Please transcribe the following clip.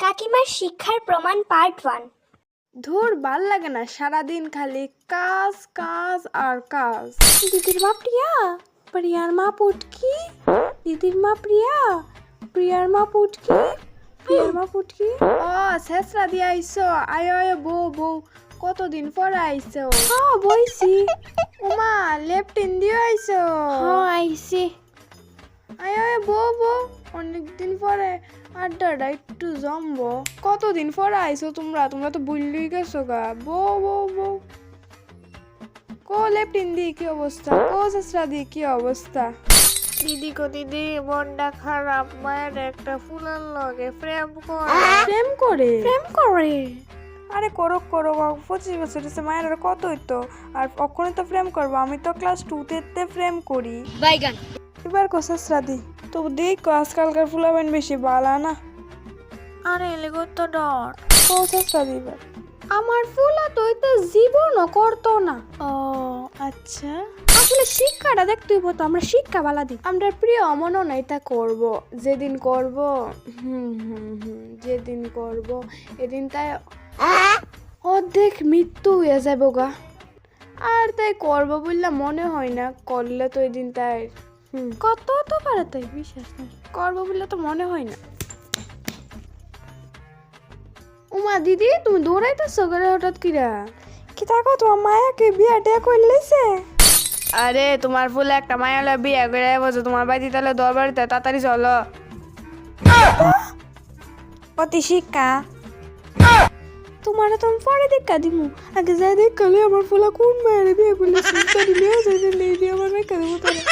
কাকিমার শিক্ষার প্রমাণ পার্ট 1। ধুর ভাল লাগে না, সারাদিন খালি কাজ কাজ আর কাজ। দিদির মা প্রিয়া, প্রিয়ার মা পুটকি, দিদির মা প্রিয়া, প্রিয়ার মা পুটকি, প্রিয়ার মা পুটকি। ও শেষরা দিয়ে আইসো, আয় আয় বউ বউ, কতদিন পরে আইসো? হ্যাঁ বইছি। ওমা লেফটিন দিয়ে আইসো? হ্যাঁ আইছি। আয় আয় বউ বউ, অনেকদিন পরে আড্ডাটা একটু জমবো। কতদিন পরে আইসো তোমরা? তোমরা তো ভুললেই গেছো গা। বউ বউ বউ, কো লেফটিন দি কি অবস্থা? কো শেষরা দি কি অবস্থা? দিদি গো দিদি, মনটা খারাপ, মায়ের একটা ফুলের লগে প্রেম করে। প্রেম করে? প্রেম করে? আরে করো করো, 25 বছর হচ্ছে মায়ের, আর কত হইতো? আর কখনই তো প্রেম করবো, আমি তো ক্লাস 2তে প্রেম করি। বাইগান। এবার কো শেষরা দি, তো দেখো আজকালকার ফুলাবেন বেশি বালা না। আরে এলেগো তো ডর। কো শেষরা দি এবার। আমার ফুলা তো এটা জীবনও করতো না। ও আচ্ছা, আসলে শিক্ষাটা দেখতে হইব তো, আমরা শিক্ষা বালা দিই। আমরা প্রিয় মনও না এটা করব, যেদিন করব যেদিন করব এদিন তাই অর্ধেক মৃত্যু হয়ে যাবো গা। আর তাই করব বললে মনে হয় না, করলে তো এদিন তাই কত তো পারে তাই বিশ্বাস না। করবো বললে তো মনে হয় না। উমা দিদি, তুমি দৌড়াইতেছো করে হঠাৎ কিরা? কি থাকো, তোমার মায়াকে বিয়া টিয়া করলেছে? আরে তোমার ফুলে একটা মায়ালা বিয়া করে বলছো, তোমার বাড়ি তাহলে দরবারিতে তাড়াতাড়ি চলো। অতি শিক্ষা তোমার তো আমি পরে দেখা দিমু, আগে যাই দেখালে আমার ফুলা কোন মায়ের বিয়ে করলেছে, তাহলে নিয়ে যাই দিয়ে আমার মেয়ে দেবো তারা।